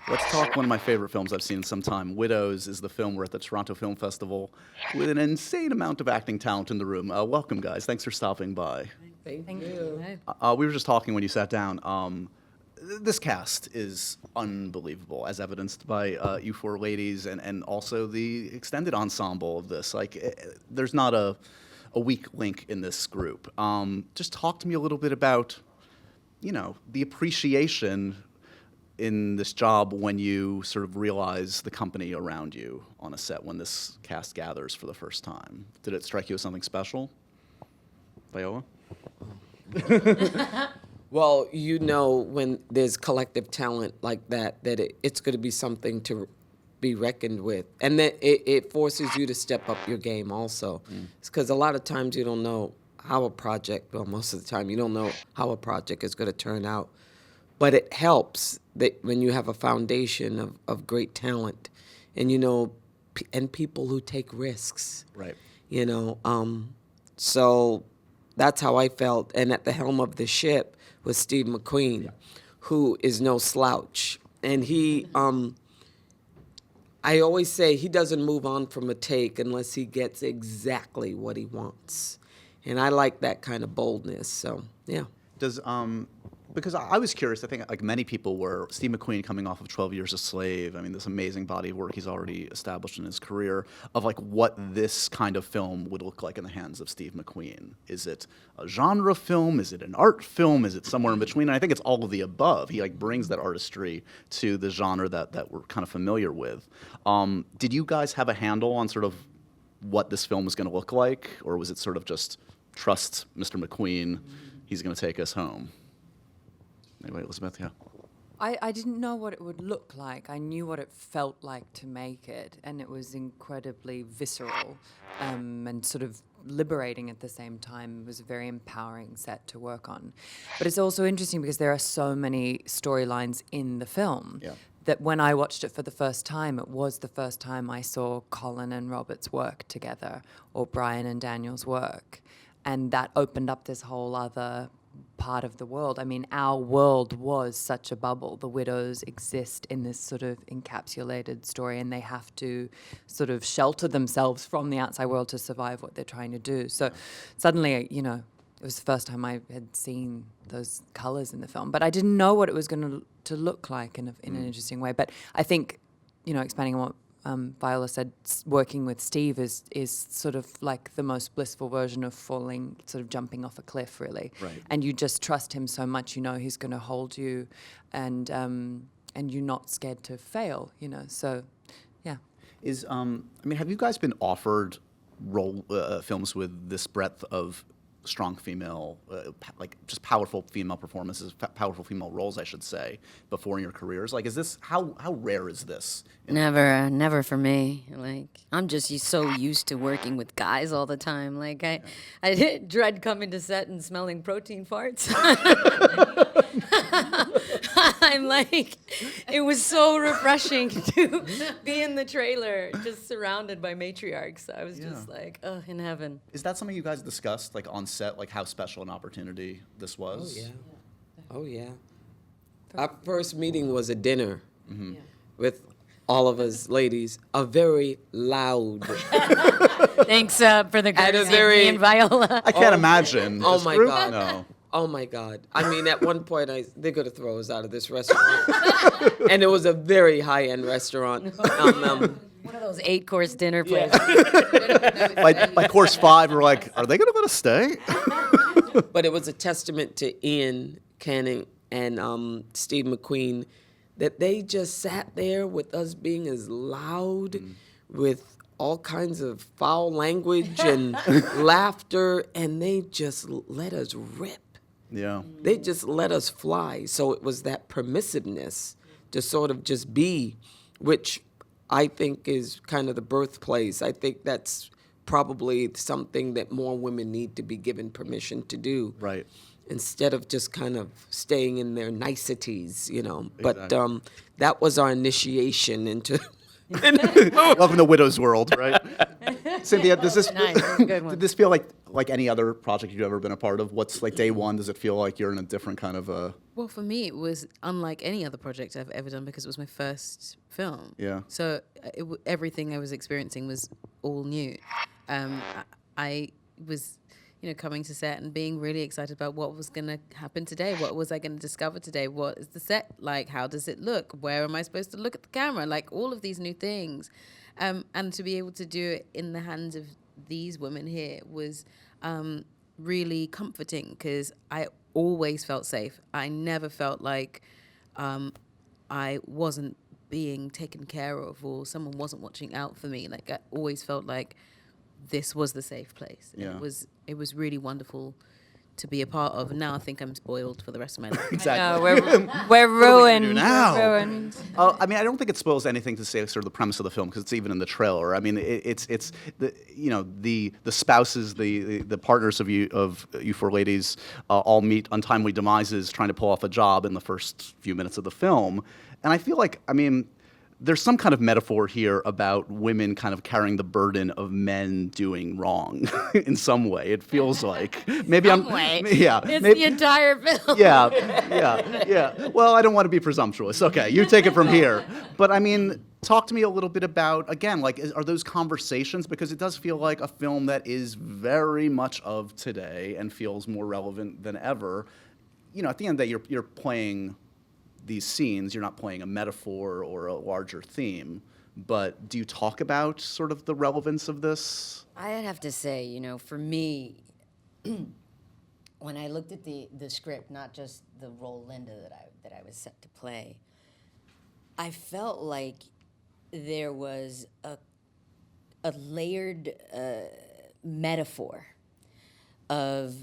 Let's talk one of my favorite films I've seen in some time. Widows is the film. We're at the Toronto Film Festival with an insane amount of acting talent in the room. Welcome, guys. Thanks for stopping by. Thank you. We were just talking when you sat down. This cast is unbelievable, as evidenced by you four ladies and also the extended ensemble of this. There's not a weak link in this group. Just talk to me a little bit about, the appreciation in this job when you sort of realize the company around you on a set when this cast gathers for the first time. Did it strike you as something special? Viola? Well, when there's collective talent like that, it's going to be something to be reckoned with. And that it forces you to step up your game also. It's because a lot of times you don't know how a project, well, most of the time, you don't know how a project is going to turn out. But it helps that when you have a foundation of great talent and, and people who take risks. Right. So that's how I felt. And at the helm of the ship was Steve McQueen, who is no slouch. And he, I always say he doesn't move on from a take unless he gets exactly what he wants. And I like that kind of boldness. So, yeah. Because I was curious, I think like many people were, Steve McQueen coming off of 12 Years a Slave, I mean, this amazing body of work he's already established in his career, of like what this kind of film would look like in the hands of Steve McQueen. Is it a genre film? Is it an art film? Is it somewhere in between? And I think it's all of the above. He brings that artistry to the genre that we're kind of familiar with. Did you guys have a handle on sort of what this film was going to look like? Or was it sort of just trust Mr. McQueen, he's going to take us home? Anyway, Elizabeth, yeah. I didn't know what it would look like. I knew what it felt like to make it, and it was incredibly visceral and sort of liberating at the same time. It was a very empowering set to work on. But it's also interesting because there are so many storylines in the film that when I watched it for the first time, it was the first time I saw Colin and Robert's work together, or Brian and Daniel's work. And that opened up this whole other part of the world. I mean, our world was such a bubble. The widows exist in this sort of encapsulated story, and they have to sort of shelter themselves from the outside world to survive what they're trying to do. So suddenly, it was the first time I had seen those colors in the film, but I didn't know what it was going to look like in an interesting way. But I think, expanding on what Viola said, working with Steve is sort of like the most blissful version of jumping off a cliff, really. Right. And you just trust him so much, he's going to hold you, and you're not scared to fail, So, yeah. Have you guys been offered films with this breadth of strong female, just powerful female performances, powerful female roles, I should say, before in your careers? Is this, how rare is this? Never for me. I'm just so used to working with guys all the time. I dread coming to set and smelling protein farts. It was so refreshing to be in the trailer, just surrounded by matriarchs. I was just in heaven. Is that something you guys discussed, on set, how special an opportunity this was? Oh, yeah. Our first meeting was a dinner with all of us ladies, a very loud. Thanks for the courtesy, me and Viola. I can't imagine. Oh my group? God. No. Oh my God. I mean, at one point, they're going to throw us out of this restaurant. And it was a very high-end restaurant. One of those 8-course dinner places. By course 5, we're like, are they going to let us stay? But it was a testament to Ian Canning and Steve McQueen that they just sat there with us being as loud with all kinds of foul language and laughter, and they just let us rip. Yeah. They just let us fly. So it was that permissiveness to sort of just be, which I think is kind of the birthplace. I think that's probably something that more women need to be given permission to do. Right. Instead of just kind of staying in their niceties, But Exactly. that was our initiation into Welcome to Widow's World, right? Cynthia, does this Nice, that's a good one. did this feel like any other project you've ever been a part of? What's like day one? Does it feel like you're in a different kind of a? Well, for me, it was unlike any other project I've ever done because it was my first film. Yeah. So everything I was experiencing was all new. I was, coming to set and being really excited about what was going to happen today. What was I going to discover today? What is the set like? How does it look? Where am I supposed to look at the camera? Like all of these new things. And to be able to do it in the hands of these women here was really comforting because I always felt safe. I never felt like I wasn't being taken care of or someone wasn't watching out for me. Like I always felt like this was the safe place. Yeah. It was really wonderful to be a part of. And now I think I'm spoiled for the rest of my life. Exactly. We're What are we gonna ruined. do now? We're ruined. I mean, I don't think it spoils anything to say sort of the premise of the film because it's even in the trailer. I mean, it's the the spouses, the partners of you four ladies all meet untimely demises trying to pull off a job in the first few minutes of the film, and I feel like there's some kind of metaphor here about women kind of carrying the burden of men doing wrong in some way. It feels like maybe yeah, It's maybe, the entire film. yeah. Well, I don't want to be presumptuous. Okay, you take it from here. But I mean, talk to me a little bit about, again, like, are those conversations? Because it does feel like a film that is very much of today and feels more relevant than ever. At the end of the day, you're playing these scenes. You're not playing a metaphor or a larger theme. But do you talk about sort of the relevance of this? I'd have to say, for me, when I looked at the script, not just the role Linda that I was set to play, I felt like there was a layered metaphor of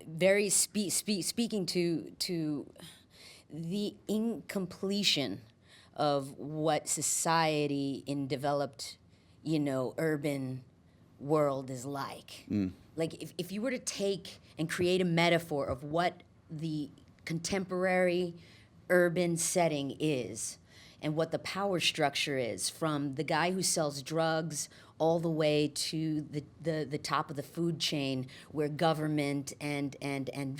very speaking to the incompletion of what society in developed, urban world is like. Like if you were to take and create a metaphor of what the contemporary urban setting is and what the power structure is, from the guy who sells drugs all the way to the top of the food chain where government and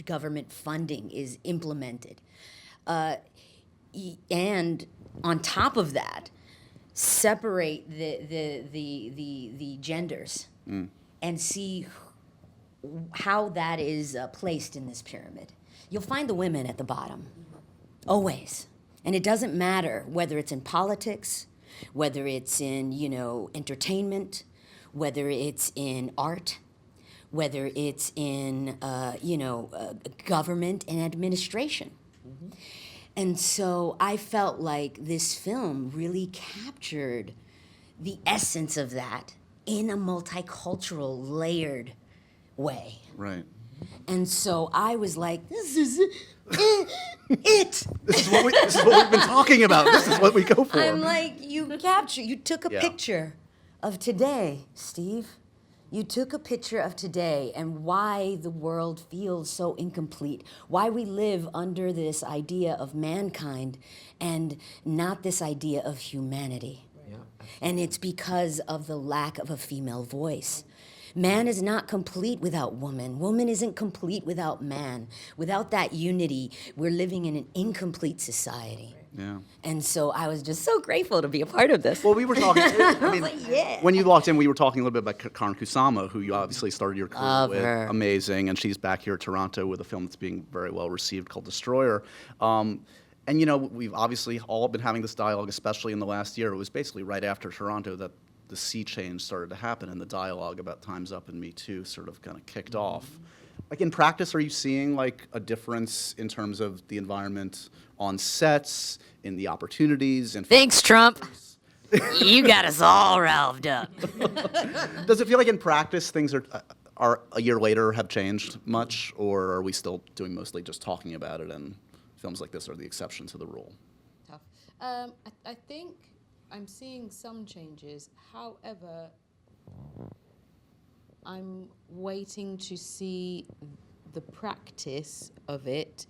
government funding is implemented. And on top of that, separate the genders and see how that is placed in this pyramid. You'll find the women at the bottom, always. And it doesn't matter whether it's in politics, whether it's in, entertainment, whether it's in art, whether it's in, government and administration. Mm-hmm. And so I felt like this film really captured the essence of that in a multicultural, layered way. Right. And so I was like, this is it. This is what we've been talking about. This is what we go for. I'm like, you took a picture of today, Steve. You took a picture of today and why the world feels so incomplete, why we live under this idea of mankind and not this idea of humanity. Yeah. And it's because of the lack of a female voice. Man is not complete without woman. Woman isn't complete without man. Without that unity, we're living in an incomplete society. Yeah. And so I was just so grateful to be a part of this. Well, we were talking. I mean, like, yeah. When you walked in, we were talking a little bit about Karen Kusama, who you obviously started your career Love with. her. Amazing, and she's back here in Toronto with a film that's being very well received called Destroyer. And we've obviously all been having this dialogue, especially in the last year. It was basically right after Toronto that the sea change started to happen, and the dialogue about Time's Up and Me Too sort of kind of kicked off. Like in practice, are you seeing like a difference in terms of the environment on sets, in the opportunities, and Thanks, Trump. You got us all riled up. does it feel like in practice things are a year later have changed much, or are we still doing mostly just talking about it, and films like this are the exception to the rule? Tough. I think I'm seeing some changes. However, I'm waiting to see the practice of it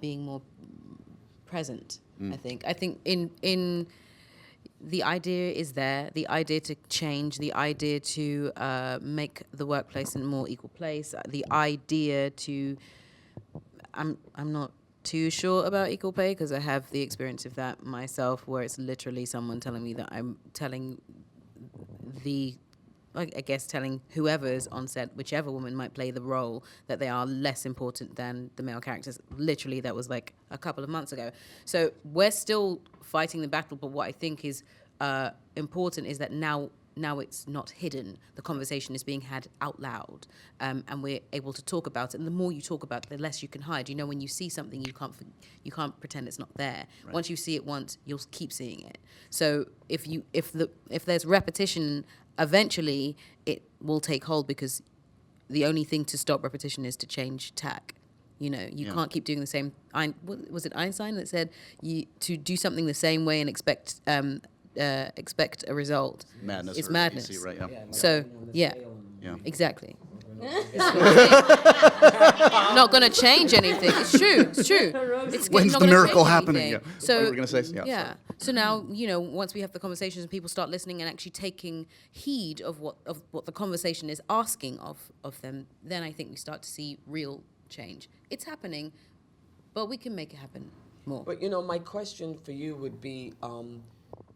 being more present. I think in the idea is there, the idea to change, the idea to make the workplace a more equal place, the idea to, I'm not too sure about equal pay because I have the experience of that myself, where it's literally someone telling me that I'm telling I guess telling whoever's on set, whichever woman might play the role, that they are less important than the male characters. Literally, that was like a couple of months ago. So we're still fighting the battle, but what I think is important is that now it's not hidden. The conversation is being had out loud, and we're able to talk about it. And the more you talk about it, the less you can hide. You know, when you see something, you can't pretend it's not there. Right. Once you see it once, you'll keep seeing it. So if there's repetition, eventually it will take hold, because the only thing to stop repetition is to change tack. You know, you can't keep doing the same. Was it Einstein that said to do something the same way and expect a result? Madness. It's or madness. DC, right? Yeah. So Yeah. Exactly. Not going to change anything. It's true. It's When's not the gonna miracle change happening? anything. Yeah. So What were we gonna say? Yeah, Yeah. sorry. So now, you know, once we have the conversations and people start listening and actually taking heed of what the conversation is asking of them, then I think we start to see real change. It's happening, but we can make it happen more. But, you know, my question for you would be,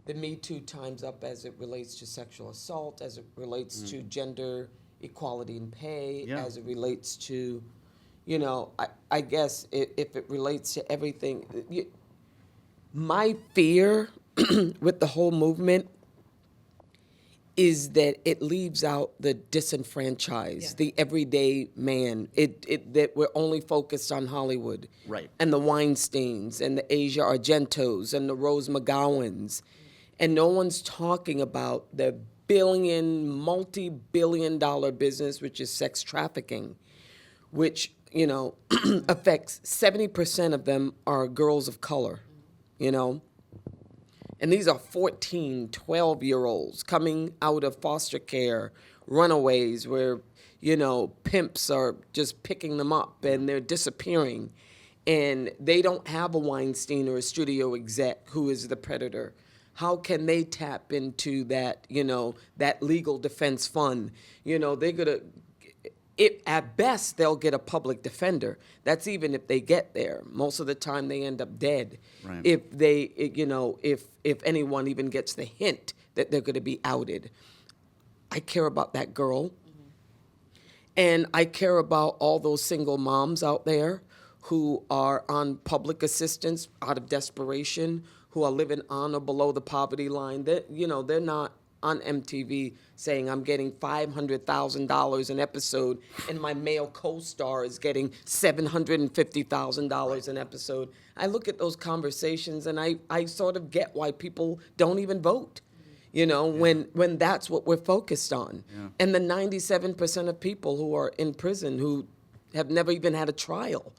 the Me Too time's up as it relates to sexual assault, as it relates to gender equality in pay, as it relates to, you know, I guess if it relates to everything. My fear with the whole movement is that it leaves out the disenfranchised, the everyday man. That we're only focused on Hollywood, Right. and the Weinsteins and the Asia Argentos and the Rose McGowans, and no one's talking about the multi-billion-dollar business, which is sex trafficking, which, you know, affects 70% of them are girls of color, you know. And these are 14, 12-year-olds coming out of foster care, runaways, where, you know, pimps are just picking them up and they're disappearing. And they don't have a Weinstein or a studio exec who is the predator. How can they tap into that, you know, that legal defense fund? You know, they're going to, at best, they'll get a public defender. That's even if they get there. Most of the time, they end up dead. Right. If they, you know, if anyone even gets the hint that they're going to be outed. I care about that girl. And I care about all those single moms out there who are on public assistance out of desperation, who are living on or below the poverty line. That, you know, they're not on MTV saying I'm getting $500,000 an episode and my male co-star is getting $750,000 an episode. I look at those conversations and I sort of get why people don't even vote, you know, when that's what we're focused on. Yeah. And the 97% of people who are in prison who have never even had a trial.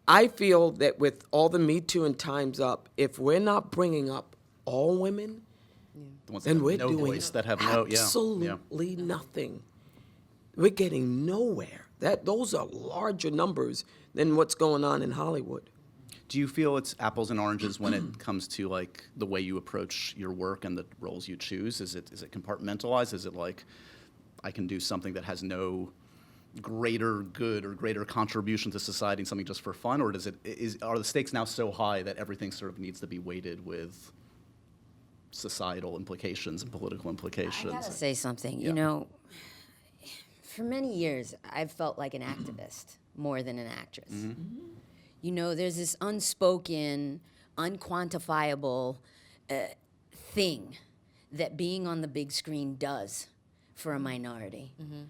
I feel that with all the Me Too and Time's Up, if we're not bringing up all women, The ones that then have we're no doing voice, that have no, absolutely nothing. We're getting nowhere. Those are larger numbers than what's going on in Hollywood. Do you feel it's apples and oranges when it comes to like the way you approach your work and the roles you choose? Is it compartmentalized? Is it like I can do something that has no greater good or greater contribution to society and something just for fun, or are the stakes now so high that everything sort of needs to be weighted with societal implications and political implications? I gotta say something. Yeah. You know, for many years, I've felt like an activist more than an actress. Mm-hmm. You know, there's this unspoken, unquantifiable thing that being on the big screen does for a minority. Mm-hmm.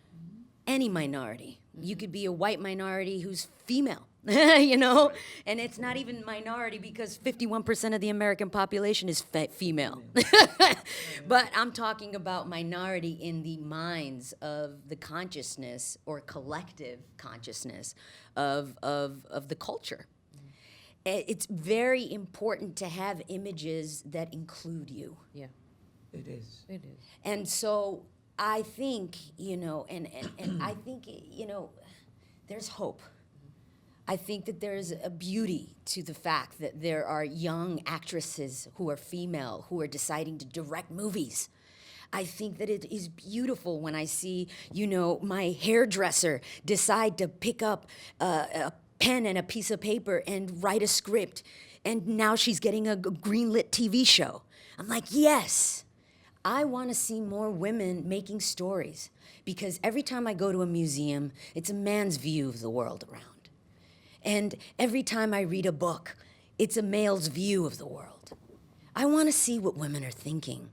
Any minority. Mm-hmm. You could be a white minority who's female, you know? Right. And it's not even minority because 51% of the American population is female. But I'm talking about minority in the minds of the consciousness or collective consciousness of the culture. Mm-hmm. It's very important to have images that include you. Yeah. It is. It is. And so I think, you know, and I think, you know, there's hope. I think that there's a beauty to the fact that there are young actresses who are female who are deciding to direct movies. I think that it is beautiful when I see, my hairdresser decide to pick up a pen and a piece of paper and write a script, and now she's getting a greenlit TV show. I'm like, yes, I want to see more women making stories, because every time I go to a museum, it's a man's view of the world around. And every time I read a book, it's a male's view of the world. I want to see what women are thinking.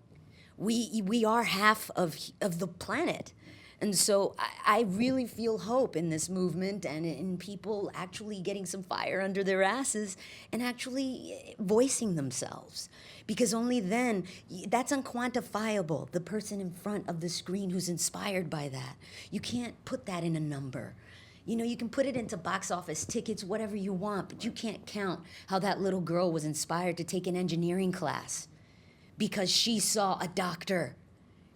We are half of the planet. And so I really feel hope in this movement and in people actually getting some fire under their asses and actually voicing themselves. Because only then, that's unquantifiable, the person in front of the screen who's inspired by that. You can't put that in a number. You can put it into box office tickets, whatever you want, but you can't count how that little girl was inspired to take an engineering class because she saw a doctor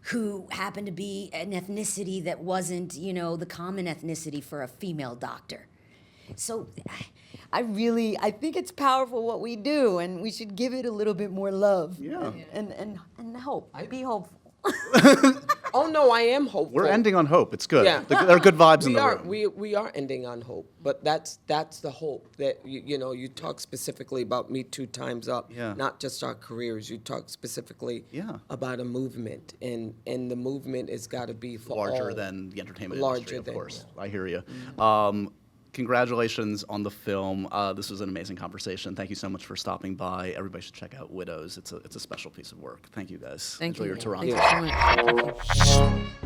who happened to be an ethnicity that wasn't, the common ethnicity for a female doctor. So I think it's powerful what we do, and we should give it a little bit more love. Yeah. And hope. Be hopeful. Oh no, I am hopeful. We're ending on hope. It's good. Yeah. There are good vibes in We the are room. we are ending on hope, but that's the hope that you talk specifically about Me Too Time's Up, Yeah. not just our careers. You talk specifically Yeah. about a movement, and the movement has got to be for Larger all. than the entertainment Larger industry, of than, course. yeah. I hear you. Congratulations on the film. This was an amazing conversation. Thank you so much for stopping by. Everybody should check out Widows. It's a special piece of work. Thank you, guys. Thank Enjoy you. your Toronto. Thank you so much. Thank you.